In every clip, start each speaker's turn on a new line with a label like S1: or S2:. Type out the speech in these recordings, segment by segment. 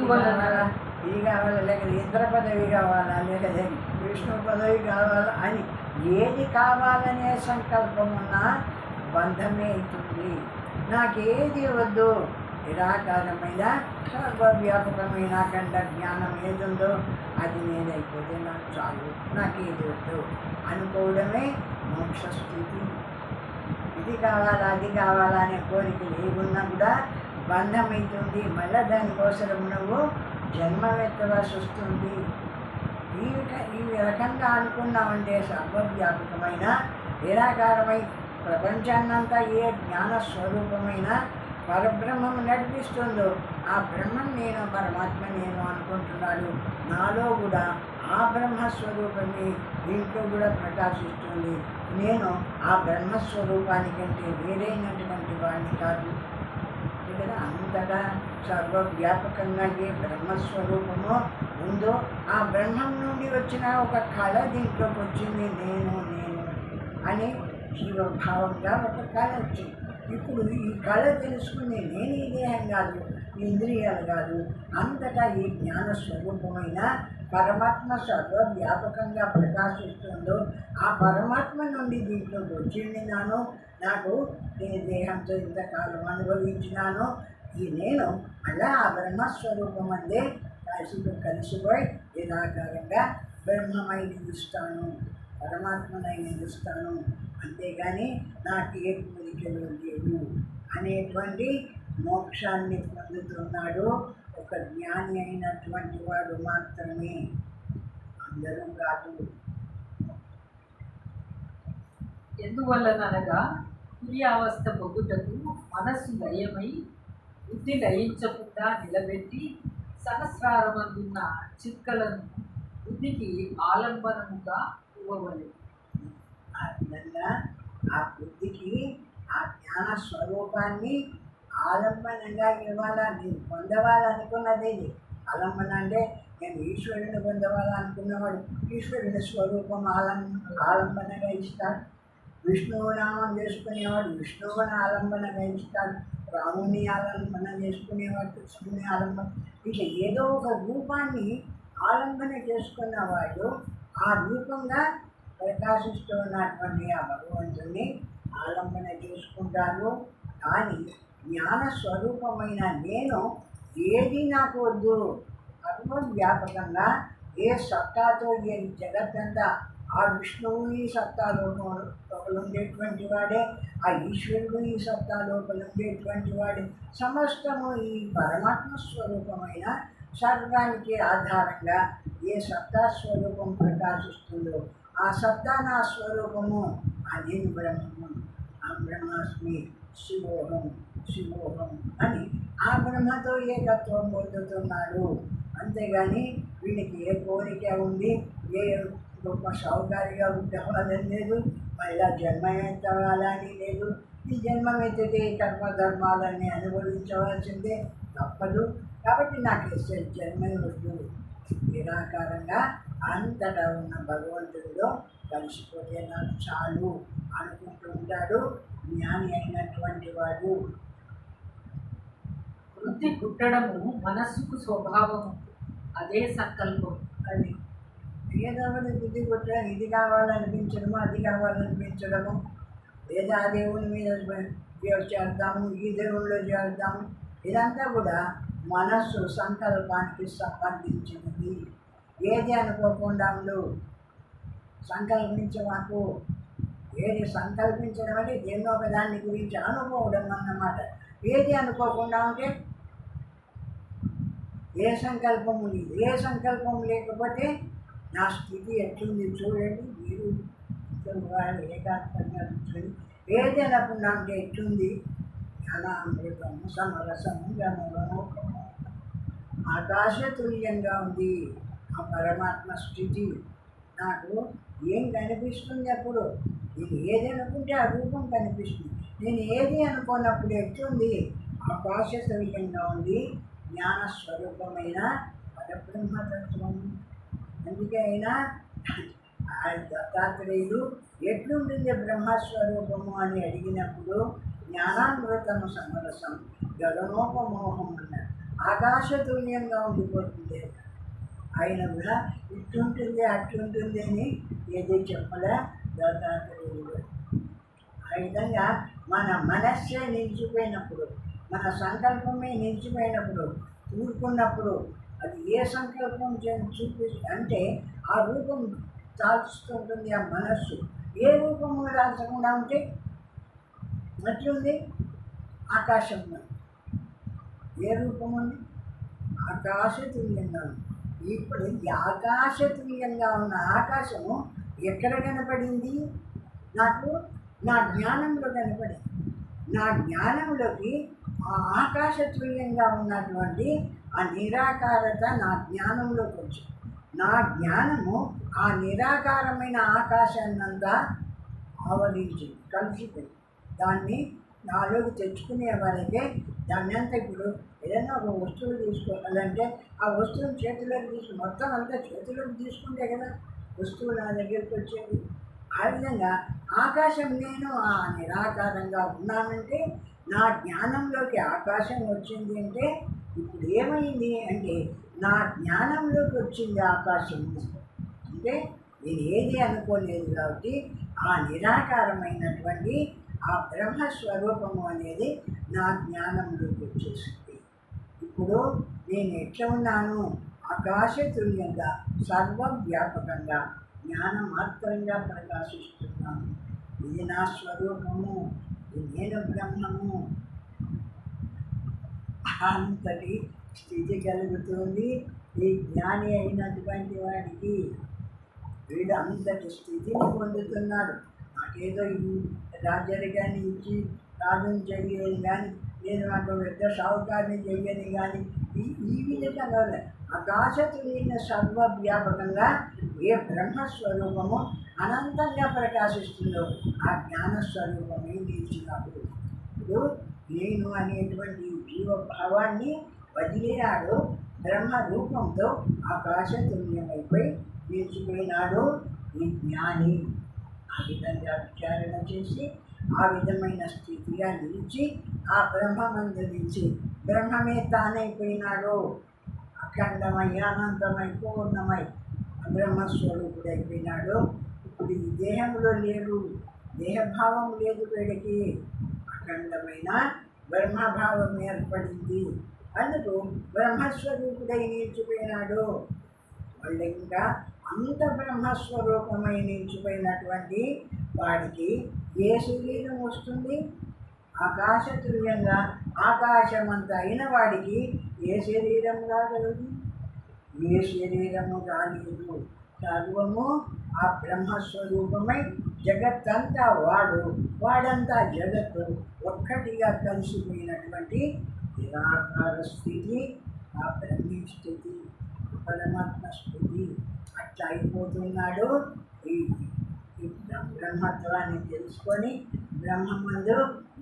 S1: ఎందువలన ఇది కావాలా, లేక ఇంద్ర పదవి కావాలా, లేక విష్ణు పదవి కావాలా అని ఏది కావాలనే సంకల్పం ఉన్నా బంధమే అవుతుంది. నాకేది వద్దు, నిరాకారమైన సర్వవ్యాపకమైన అఖండ జ్ఞానం ఏదుందో అది నేనైపోతే నాకు చాలు, నాకేది వద్దు అనుకోవడమే మోక్ష స్థితి. ఇది కావాలా అది కావాలా అనే కోరిక లేకున్నా కూడా బంధమవుతుంది. మళ్ళీ దానికోసం నువ్వు జన్మమెత్తవలసి వస్తుంది. ఈ రకంగా అనుకున్నామంటే సర్వవ్యాపకమైన నిరాకారమై ప్రపంచాన్నంతా ఏ జ్ఞాన స్వరూపమైన పరబ్రహ్మం నడిపిస్తుందో ఆ బ్రహ్మం నేను, పరమాత్మ నేను అనుకుంటున్నాడు. నాలో కూడా ఆ బ్రహ్మస్వరూపాన్ని దీంట్లో కూడా ప్రకాశిస్తుంది. నేను ఆ బ్రహ్మస్వరూపానికంటే వేరైనటువంటి వాడిని కాదు కదా. అంతటా సర్వవ్యాపకంగా ఏ బ్రహ్మస్వరూపమో ఉందో ఆ బ్రహ్మం నుండి వచ్చిన ఒక కళ దీంట్లోకి వచ్చింది, నేను నేను అని జీవభావంగా ఒక కళ వచ్చింది. ఇప్పుడు ఈ కళ తెలుసుకుని నేను ఈ దేహం కాదు, ఈ ఇంద్రియాలు కాదు, అంతటా ఈ జ్ఞాన స్వరూపమైన పరమాత్మ సర్వవ్యాపకంగా ప్రకాశిస్తుందో ఆ పరమాత్మ నుండి దీంట్లోకి వచ్చింది నాను. నాకు నేను దేహంతో ఇంతకాలం అనుభవించినాను. ఈ నేను అలా ఆ బ్రహ్మస్వరూపం అందే కలిసిపోయి నిరాకారంగా బ్రహ్మమై నిలుస్తాను, పరమాత్మనై నిలుస్తాను. అంతేగాని నాకు ఏ కోరికలు లేవు అనేటువంటి మోక్షాన్ని పొందుతున్నాడు ఒక జ్ఞాని అయినటువంటి వాడు మాత్రమే, అందరూ కాదు.
S2: ఎందువల్లనగా తుర్యావస్థ పొందుటకు మనస్సు లయమై బుద్ధి లయించకుండా నిలబెట్టి సహస్రారమందున్న చిక్కలను బుద్ధికి ఆలంబనముగా ఇవ్వవలేదు.
S1: ఆ విధంగా ఆ బుద్ధికి ఆ జ్ఞాన స్వరూపాన్ని ఆలంబనంగా ఇవ్వాలా. నేను పొందవాలనుకున్నది ఆలంబన అంటే నేను ఈశ్వరుని పొందవాలనుకున్నవాడు ఈశ్వరుని స్వరూపం ఆలంబనగా ఇస్తాడు. విష్ణువు నామం చేసుకునేవాడు విష్ణువుని ఆలంబనగా ఇస్తాడు. రాముని ఆలంబన చేసుకునేవాడు కృష్ణుని ఆలంబన, ఇట్లా ఏదో ఒక రూపాన్ని ఆలంబన చేసుకున్నవాడు ఆ రూపంగా ప్రకాశిస్తూ ఉన్నటువంటి ఆ భగవంతుని ఆలంబన చేసుకుంటారు. కానీ జ్ఞాన స్వరూపమైన నేను ఏది నాకు వద్దు, సర్వవ్యాపకంగా ఏ సత్తాతో ఏ జగత్తంతా ఆ విష్ణువు ఈ సత్తా లోపల ఉండేటువంటి వాడే, ఆ ఈశ్వరుడు ఈ సత్తా లోపల ఉండేటువంటి వాడే, సమస్తము ఈ పరమాత్మ స్వరూపమైన సర్వానికి ఆధారంగా ఏ సత్తా స్వరూపం ప్రకాశిస్తుందో ఆ సత్తా నా స్వరూపము, అది బ్రహ్మము, ఆ బ్రహ్మాస్మి శివోహం శివోహం అని ఆ బ్రహ్మతో ఏకత్వం పొందుతున్నాడు. అంతేగాని వీడికి ఏ కోరిక ఉంది, ఏ గొప్ప సౌకర్యంగా ఉండవాలని లేదు, మళ్ళా జన్మ ఎత్తవాలని లేదు. ఈ జన్మం ఎత్తితే కర్మధర్మాలన్నీ అనుభవించవలసిందే, తప్పదు. కాబట్టి నాకు జన్మే వద్దు, నిరాకారంగా అంతటా ఉన్న భగవంతుడిలో కలిసిపోతే నాకు చాలు అనుకుంటూ ఉంటాడు జ్ఞాని అయినటువంటి వాడు.
S2: వృత్తి పుట్టడము మనస్సుకు స్వభావము, అదే సంకల్పం.
S1: అది ఏదో ఒకటి బుద్ధి పుట్టడం, ఇది కావాలనిపించడము అది కావాలనిపించడము, లేదా ఆ దేవుని మీద చేద్దాము ఈ దేవుళ్ళు చేద్దాము, ఇదంతా కూడా మనస్సు సంకల్పానికి సంబంధించినది. ఏది అనుకోకుండా ఉండు, సంకల్పించమాకు. ఏది సంకల్పించడం అంటే దేన్నో ఒక దాన్ని గురించి అనుకోవడం అన్నమాట. ఏది అనుకోకుండా ఉంటే ఏ సంకల్పము లేదు. ఏ సంకల్పం లేకపోతే నా స్థితి ఎట్లుంది చూడండి మీరు, వాళ్ళు ఏకాంతంగా కూర్చొని ఏది అనకుండా ఉంటే ఎట్లుంది, జ్ఞానామృతము సమరసము గమనము ఆకాశతుల్యంగా ఉంది ఆ పరమాత్మ స్థితి. నాకు ఏం కనిపిస్తుంది అప్పుడు, నేను ఏది అనుకుంటే ఆ రూపం కనిపిస్తుంది. నేను ఏది అనుకున్నప్పుడు ఎట్లుంది, ఆకాశతుల్యంగా ఉంది జ్ఞానస్వరూపమైన పరబ్రహ్మతత్వం. అందుకే అయినా దత్తాత్రేయుడు ఎట్లుంటుంది బ్రహ్మస్వరూపము అని అడిగినప్పుడు జ్ఞానామృతము సమరసం గగనోపమోహం అన్నారు. ఆకాశతుల్యంగా ఉండిపోతుంది. ఆయన కూడా ఇట్లుంటుంది అట్లుంటుంది అని ఏది చెప్పలే దత్తాత్రేయుడు. ఆ విధంగా మన మనస్సే నిలిచిపోయినప్పుడు, మన సంకల్పమే నిలిచిపోయినప్పుడు, కూరుకున్నప్పుడు అది ఏ సంకల్పం అంటే ఆ రూపం దాల్చుతుంటుంది ఆ మనస్సు. ఏ రూపము దాల్చకుండా ఉంటే అట్లుంది ఆకాశం. ఏ రూపం ఉంది? ఆకాశతుల్యంగా ఉంది. ఇప్పుడు ఈ ఆకాశతుల్యంగా ఉన్న ఆకాశము ఎక్కడ కనపడింది నాకు? నా జ్ఞానంలో కనపడింది. నా జ్ఞానంలోకి ఆ ఆకాశతుల్యంగా ఉన్నటువంటి ఆ నిరాకారత నా జ్ఞానంలోకి వచ్చింది. నా జ్ఞానము ఆ నిరాకారమైన ఆకాశాన్నంతా ఆవరించింది, కలిసిపోయింది. దాన్ని నాలోకి తెచ్చుకునే వారికి దాన్ని అంతా ఇప్పుడు ఏదైనా ఒక వస్తువు తీసుకోవాలంటే ఆ వస్తువుని చేతిలోకి మొత్తం అంతా చేతిలోకి తీసుకుంటే కదా వస్తువు నా దగ్గరికి వచ్చేది. ఆ విధంగా ఆకాశం నేను ఆ నిరాకారంగా ఉన్నానంటే నా జ్ఞానంలోకి ఆకాశం వచ్చింది. అంటే ఇప్పుడు ఏమైంది అంటే నా జ్ఞానంలోకి వచ్చింది ఆకాశం. అంటే నేను ఏది అనుకోలేదు కాబట్టి ఆ నిరాకారమైనటువంటి ఆ బ్రహ్మస్వరూపము అనేది నా జ్ఞానంలోకి వచ్చేసింది. ఇప్పుడు నేను ఎట్లా ఉన్నాను? ఆకాశతుల్యంగా సర్వవ్యాపకంగా జ్ఞానమాత్రంగా ప్రకాశిస్తున్నాను. ఇది నా స్వరూపము, ఇది నేను బ్రహ్మము. అంతటి స్థితి కలుగుతుంది ఈ జ్ఞాని అయినటువంటి వాడికి. వీడు అంతటి స్థితిని పొందుతున్నాడు. నాకేదో ఈ రాజ్యాన్ని ఇచ్చి రాజుని చెయ్యని కానీ, నేను నాకు పెద్ద షావుకారిని చెయ్యని కానీ ఈ విధంగా కాదు. ఆకాశతుల్య సర్వవ్యాపకంగా ఏ బ్రహ్మస్వరూపము అనంతంగా ప్రకాశిస్తుందో ఆ జ్ఞానస్వరూపమే నిలిచినప్పుడు ఇప్పుడు నేను అనేటువంటి జీవభావాన్ని వదిలేనాడు. బ్రహ్మ రూపంతో ఆకాశతుల్యమైపోయి నిలిచిపోయినాడు ఈ జ్ఞాని. ఆ విధంగా విచారణ చేసి ఆ విధమైన స్థితిగా నిలిచి ఆ బ్రహ్మమందు నిలిచి బ్రహ్మమే తానైపోయినాడు. అఖండమై అనంతమై పూర్ణమై బ్రహ్మస్వరూపుడైపోయినాడు. ఇప్పుడు ఈ దేహంలో లేడు, దేహభావం లేదు. వీడికి అఖండమైన బ్రహ్మభావం ఏర్పడింది. అందుకు బ్రహ్మస్వరూపుడై నిలిచిపోయినాడు. వాళ్ళు ఇంకా అంత బ్రహ్మస్వరూపమై నిలిచిపోయినటువంటి వాడికి ఏ శరీరం వస్తుంది? ఆకాశతుల్యంగా ఆకాశమంత అయిన వాడికి ఏ శరీరం రాగలదు? ఏ శరీరము రాలేదు. సర్వము ఆ బ్రహ్మస్వరూపమై జగత్తంతా వాడంతా జగత్తు ఒక్కటిగా కలిసిపోయినటువంటి నిరాకార స్థితి, ఆ బ్రహ్మ స్థితి, పరమాత్మ స్థితి. అట్లా అయిపోతున్నాడు. ఈ బ్రహ్మత్వాన్ని తెలుసుకొని బ్రహ్మమందు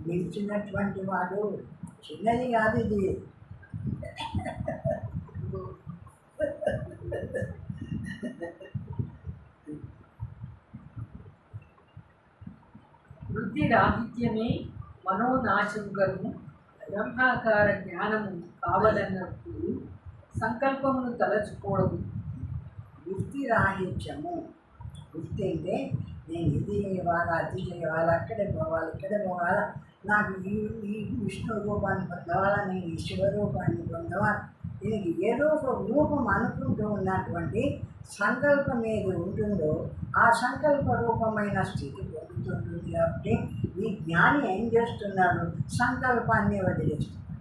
S1: నిలిచినటువంటి వాడు. చిన్నది కాదు ఇది.
S2: వృద్ధి రాహిత్యమే మనోనాశముగను బ్రహ్మాకార జ్ఞానము కావాలన్నప్పుడు సంకల్పమును తలచుకోవడం.
S1: వృత్తి రాహిత్యము. వృత్తి అంటే నేను ఇది చేయాలి, అది చేయాలి, అక్కడే పోవాలి, ఇక్కడే పోవాలా, నాకు ఈ విష్ణు రూపాన్ని పొందవాలా, నేను ఈ శివరూపాన్ని పొందవాలి. దీనికి ఏదో ఒక రూపం అనుకుంటూ ఉన్నటువంటి సంకల్పం ఏది ఉంటుందో ఆ సంకల్ప రూపమైన స్థితి పొందుతుంటుంది. కాబట్టి ఈ జ్ఞాని ఏం చేస్తున్నాడు? సంకల్పాన్ని వదిలేస్తున్నాడు.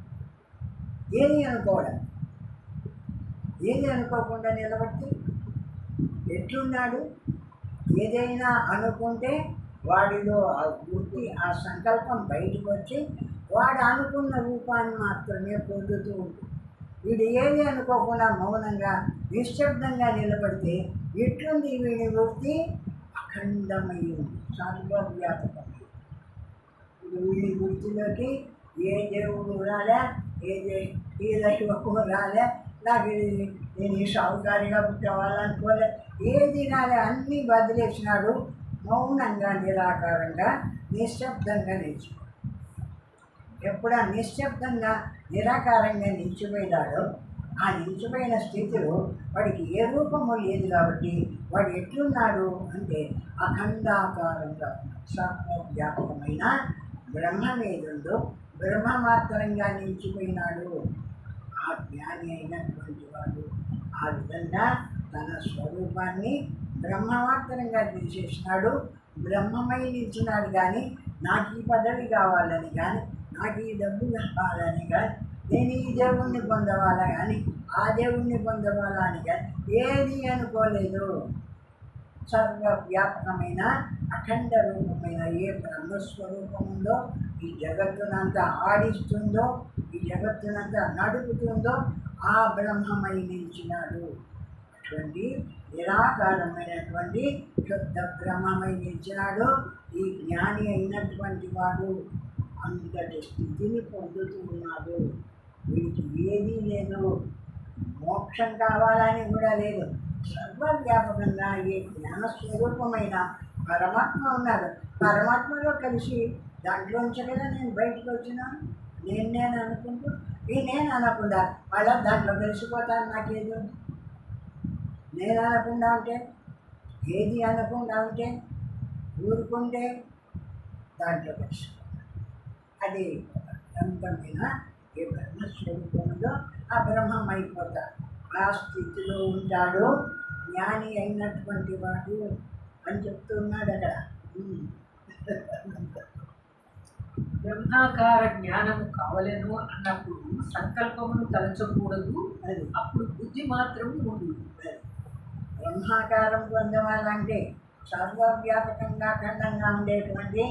S1: ఏది అనుకోవడం, ఏది అనుకోకుండా నిలబడితే ఎట్లున్నాడు? ఏదైనా అనుకుంటే వాడిలో ఆ వృత్తి, ఆ సంకల్పం బయటకు వచ్చి వాడు అనుకున్న రూపాన్ని మాత్రమే పొందుతూ ఉంటుంది. వీడు ఏది అనుకోకుండా మౌనంగా నిశ్శబ్దంగా నిలబడితే ఎట్లుంది? వీడి వృత్తి అఖండమై ఉంది, సర్వవ్యాపకమై. వీడి వృత్తిలోకి ఏ దేవుడు రాలే, ఏ దైవము రాలే, నాకు నేను ఈ షావుకారిగా పుట్టేవాళ్ళనుకోలే, ఏది రాలే, అన్నీ వదిలేసినాడు. మౌనంగా నిరాకారంగా నిశ్శబ్దంగా నిలిచిపోయాడు. ఎప్పుడా నిశ్శబ్దంగా నిరాకారంగా నిలిచిపోయినాడో ఆ నిలిచిపోయిన స్థితిలో వాడికి ఏ రూపము లేదు కాబట్టి వాడు ఎట్లున్నాడు అంటే అఖండాకారంగా సర్వవ్యాపకమైన బ్రహ్మం ఏదుందో బ్రహ్మ మాత్రంగా నిలిచిపోయినాడు. ఆ జ్ఞాని అయినటువంటి వాడు ఆ విధంగా తన స్వరూపాన్ని బ్రహ్మమాత్రంగా తీసేసినాడు. బ్రహ్మమై నిలిచినాడు. కానీ నాకు ఈ పదవి కావాలని కానీ నాకు ఈ డబ్బు కావాలని కానీ నేను ఈ దేవుణ్ణి పొందవాలా కానీ ఆ దేవుణ్ణి పొందవాలా అని కానీ ఏది అనుకోలేదు. సర్వవ్యాపకమైన అఖండ రూపమైన ఏ బ్రహ్మస్వరూపం ఉందో ఈ జగత్తునంతా ఆడిస్తుందో ఈ జగత్తునంతా నడుపుతుందో ఆ బ్రహ్మమై నిలిచినాడు. అటువంటి నిరాకారమైనటువంటి శుద్ధ బ్రహ్మమై నిలిచినాడు. ఈ జ్ఞాని అయినటువంటి వాడు అంతటి స్థితిని పొందుతూ ఉన్నాడు. వీడికి ఏదీ లేదు, మోక్షం కావాలని కూడా లేదు. సర్వవ్యాపకంగా ఏ జ్ఞానస్వరూపమైన పరమాత్మ ఉన్నాడు. పరమాత్మలో కలిసి దాంట్లోంచి కదా నేను బయటకు వచ్చినాను. నేను అనుకుంటూ ఈ నేను అనకుండా మళ్ళా దాంట్లో కలిసిపోతాను. నాకేదో నేను అనకుండా ఉంటే ఏది అనకుండా ఉంటే ఊరుకుంటే దాంట్లో కలిసిపోతాను. అది అంతమైన ఏ బ్రహ్మస్వరూపంలో ఆ బ్రహ్మం అయిపోతాడు. ఆ స్థితిలో ఉంటాడు జ్ఞాని అయినటువంటి వాడు అని చెప్తున్నాడు అక్కడ.
S2: బ్రహ్మాకార జ్ఞానము కావలేను అన్నప్పుడు సంకల్పమును తలచకూడదు.
S1: అది
S2: అప్పుడు బుద్ధి మాత్రం ఉండు.
S1: బ్రహ్మాకారం పొందవాలంటే సర్వవ్యాపకంగా ఖండంగా ఉండేటువంటి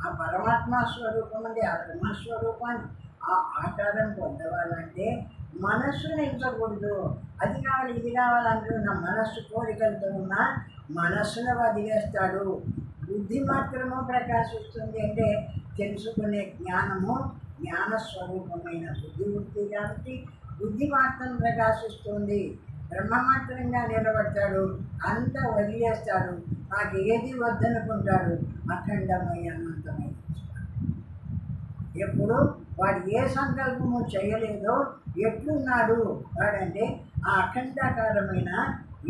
S1: ఆ పరమాత్మ స్వరూపం ఉంది. ఆ బ్రహ్మస్వరూపాన్ని ఆ ఆకారం పొందవాలంటే మనస్సును ఎంచకూడదు. అది కావాలి ఇది కావాలంటున్న మనస్సు కోరికలతో ఉన్న మనస్సును వదిలేస్తాడు. బుద్ధి మాత్రము ప్రకాశిస్తుంది. అంటే తెలుసుకునే జ్ఞానము జ్ఞానస్వరూపమైన బుద్ధి వృత్తి కాబట్టి బుద్ధి మాత్రం ప్రకాశిస్తుంది. బ్రహ్మమాత్రంగా నిలబడతాడు. అంతా వదిలేస్తాడు. నాకు ఏది వద్దనుకుంటాడు. అఖండమై అనంతమై ఎప్పుడు వాడు ఏ సంకల్పము చేయలేదో ఎట్లున్నాడు వాడంటే ఆ అఖండాకారమైన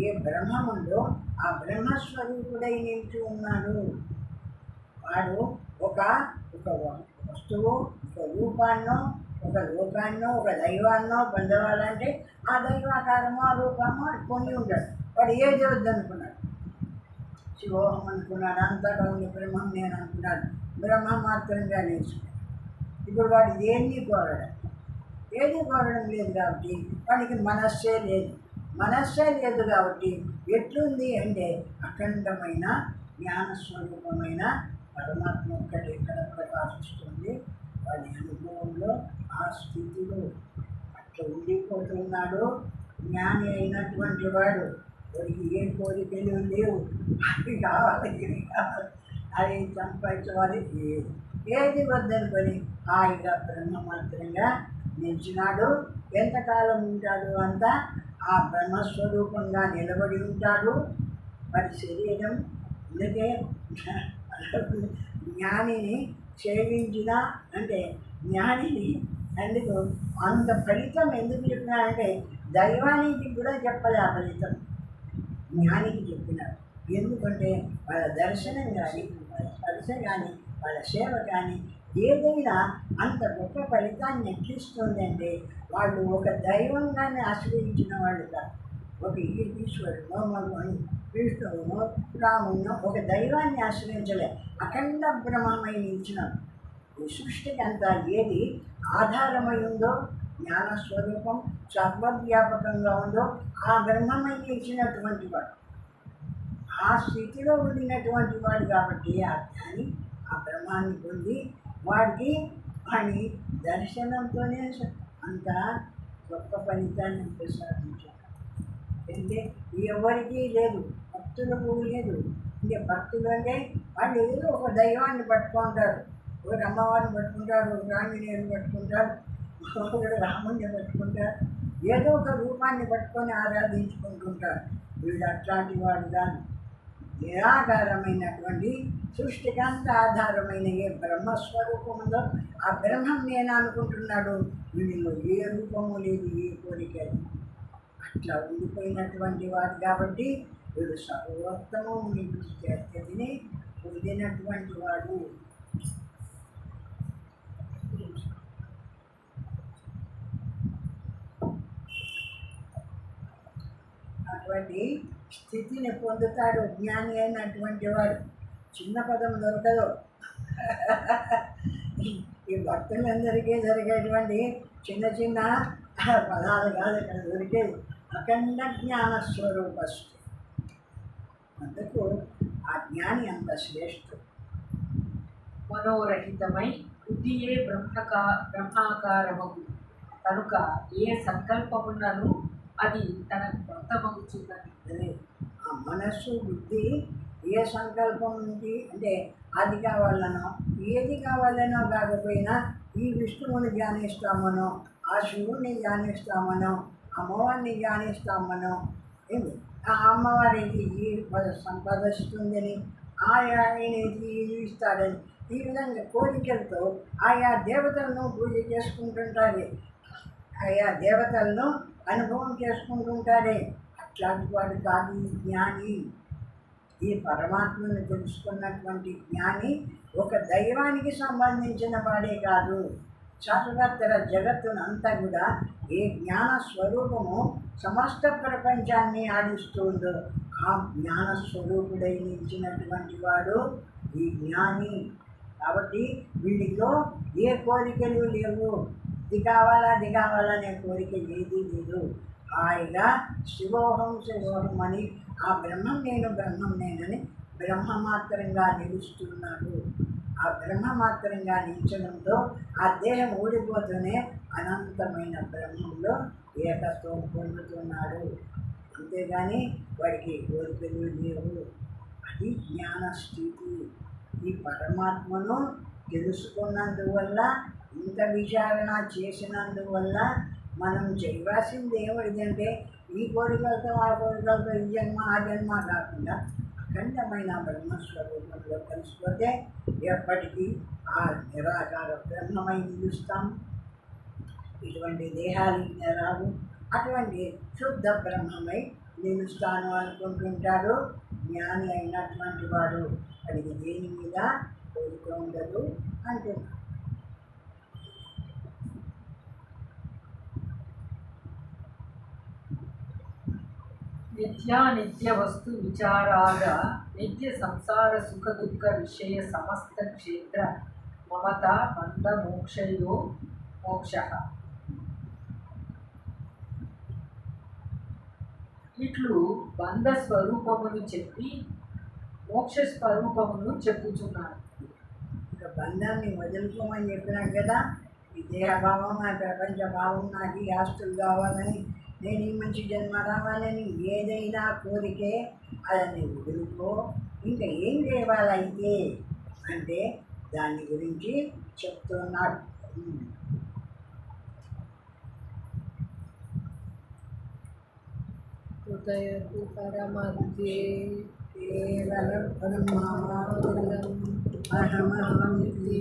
S1: ఏ బ్రహ్మముందో ఆ బ్రహ్మస్వరూపుడై నిలిచి ఉన్నాడు. వాడు ఒక ఒక వస్తువు, ఒక రూపాన్నో, ఒక లోకాన్నో, ఒక దైవాన్నో పొందవాలంటే ఆ దైవాకారమో ఆ రూపమో పొంది ఉంటాడు. వాడు ఏది వద్దనుకున్నాడు. శివోహం అనుకున్నాడు. అంతటా ఉంది బ్రహ్మం నేను అనుకున్నాడు. బ్రహ్మ మాత్రంగా నేర్చుకున్నాడు. ఇప్పుడు వాడు ఏది కోరడం లేదు కాబట్టి వాడికి మనస్సే లేదు. మనస్సే లేదు కాబట్టి ఎట్లుంది అంటే అఖండమైన జ్ఞానస్వరూపమైన పరమాత్మ ఒక్కటి ఎక్కడ ప్రకాశిస్తుంది. వాడి అనుభవంలో ఆ స్థితిలో అట్లా ఉండిపోతున్నాడు. జ్ఞాని అయినటువంటి వాడు వాడికి ఏ కోరికలు లేవు. అది కావాలి ఇది కావాలి అది సంపాదించవాలి ఏది వద్దనుకొని హాయిగా బ్రహ్మమాత్రంగా నిలిచినాడు. ఎంతకాలం ఉంటాడు అంతా ఆ బ్రహ్మస్వరూపంగా నిలబడి ఉంటాడు. వాడి శరీరం అందుకే జ్ఞానిని సేవించిన అంటే జ్ఞానిని అందుకు అంత ఫలితం ఎందుకు చెప్పినా అంటే దైవానికి కూడా చెప్పలే ఆ ఫలితం జ్ఞానికి చెప్పినారు. ఎందుకంటే వాళ్ళ దర్శనం కానీ వాళ్ళ స్పర్శ కానీ వాళ్ళ సేవ కానీ ఏదైనా అంత గొప్ప ఫలితాన్ని ఎక్కిస్తుంది అంటే వాళ్ళు ఒక దైవంగానే ఆశ్రయించిన వాళ్ళు కాదు. ఒక ఈశ్వరునో మగవాడు విష్ణువునో రామునో ఒక దైవాన్ని ఆశ్రయించలే. అఖండ బ్రహ్మమై నిలిచిన ఈ సృష్టికి అంతా ఏది ఆధారమై ఉందో జ్ఞానస్వరూపం సర్వవ్యాపకంగా ఉందో ఆ బ్రహ్మమై నిలిచినటువంటి వాడు ఆ స్థితిలో ఉండినటువంటి వాడు కాబట్టి ఆ జ్ఞాని ఆ బ్రహ్మాన్ని పొంది వాడికి వాడి దర్శనంతోనే అంత గొప్ప ఫలితాన్ని ప్రసాదించాడు. అంటే ఎవరికీ లేదు, భక్తులకు లేదు. అంటే భక్తులు అంటే వాళ్ళు ఏదో ఒక దైవాన్ని పట్టుకుంటారు. ఒకటి అమ్మవారిని పట్టుకుంటారు, ఒక ఆంజనేయుని పట్టుకుంటారు, ఒకడు రాముడిని పట్టుకుంటారు. ఏదో ఒక రూపాన్ని పట్టుకొని ఆరాధించుకుంటుంటారు. వీళ్ళు అట్లాంటి వాడు కాదు. నిరాధారమైనటువంటి సృష్టికంత ఆధారమైన ఏ బ్రహ్మస్వరూపం ఉందో ఆ బ్రహ్మం నేను అనుకుంటున్నాడు. వీడిలో ఏ రూపము లేదు, ఏ కోరిక లేదు. అట్లా ఉండిపోయినటువంటి వాడు కాబట్టి వీడు సర్వోత్తమము స్థితిని పొందినటువంటి వాడు. అటువంటి స్థితిని పొందుతాడు జ్ఞాని అయినటువంటి వాడు. చిన్న పదం దొరకదు. ఈ భక్తులందరికీ జరిగేటువంటి చిన్న చిన్న పదాలు కాదు ఇక్కడ దొరికేది. అఖండ జ్ఞాన స్వరూపస్థి. అందుకు ఆ జ్ఞాని అంత శ్రేష్ఠుడు.
S2: మనోరహితమై బుద్ధియే బ్రహ్మాకారమగు కనుక ఏ సంకల్పమున్నను అది తనకు వ్యక్తమవుతుందని.
S1: అదే ఆ మనస్సు బుద్ధి ఏ సంకల్పం ఉంది అంటే అది కావాలనో ఏది కావాలనో కాకపోయినా ఈ విష్ణువుని ధ్యానిస్తామనో, ఆ శివుని ధ్యానిస్తామనో, అమ్మవారిని ధ్యానిస్తామనో, ఏమి ఆ అమ్మవారికి ఈ సంపద ఇస్తుందని, ఆయనకి ఇది ఇస్తాడని, ఈ విధంగా కోరికలతో ఆయా దేవతలను పూజ చేసుకుంటుంటారే, ఆయా దేవతలను అనుభవం చేసుకుంటుంటారే. అట్లాంటి వాడు కాదు ఈ జ్ఞాని. ఈ పరమాత్మను తెలుసుకున్నటువంటి జ్ఞాని ఒక దైవానికి సంబంధించిన వాడే కాదు, సర్వత్ర జగత్తునంతా కూడా ఏ జ్ఞాన స్వరూపము సమస్త ప్రపంచాన్ని ఆడిస్తుందో ఆ జ్ఞాన స్వరూపుడై నిలిచినటువంటి వాడు ఈ జ్ఞాని. కాబట్టి వీడిలో ఏ కోరికలు లేవు. ఇది కావాలనే కోరిక ఏదీ లేదు. హాయిగా శివోహం శివోహం అని ఆ బ్రహ్మం నేనని బ్రహ్మ మాత్రంగా నిలుస్తున్నాడు. ఆ బ్రహ్మ మాత్రంగా నిలిచడంతో ఆ దేహం ఊడిపోతూనే అనంతమైన బ్రహ్మంలో ఏకత్వం పొందుతున్నాడు. అంతేగాని వాడికి కోరికలు లేవు. అది జ్ఞాన స్థితి. ఈ పరమాత్మను తెలుసుకున్నందువల్ల, ఇంత విచారణ చేసినందువల్ల మనం చేయవలసింది ఏమిటంటే ఈ కోరికలతో ఆ కోరికలతో ఈ జన్మ ఆ జన్మ కాకుండా అఖండమైన బ్రహ్మస్వరూపంలో కలిసిపోతే ఎప్పటికీ ఆ నిరాకార బ్రహ్మమై నిలుస్తాం. ఇటువంటి దేహాలు రావు. అటువంటి శుద్ధ బ్రహ్మమై నిలుస్తాను అనుకుంటుంటాడు జ్ఞాని అయినటువంటి వాడు. వాడికి దేని మీద కోరిక ఉండదు అంటున్నాడు.
S2: నిత్యానిత్య వస్తు విచారాద నిత్య సంసార సుఖ దుఃఖ విషయ సమస్త క్షేత్ర మమత బంధ మోక్షయో మోక్ష. ఇట్లు బంధ స్వరూపమును చెప్పి మోక్ష స్వరూపమును చెప్పుచున్నారు.
S1: ఇక బంధాన్ని వదులుకోమని చెప్పినాం కదా. ఈ దేహభావం, నా ప్రపంచ భావం, నాకు ఈ ఆస్తులు కావాలని, నేను ఈ మంచి జన్మ రావాలని ఏదైనా కోరికే అదని వదులుకో. ఇంకా ఏం చేయాలైతే అంటే దాని గురించి చెప్తున్నాడు.
S3: హృదయపు పరమధ్యే
S1: కేవలం బ్రహ్మానందం అహమహమితి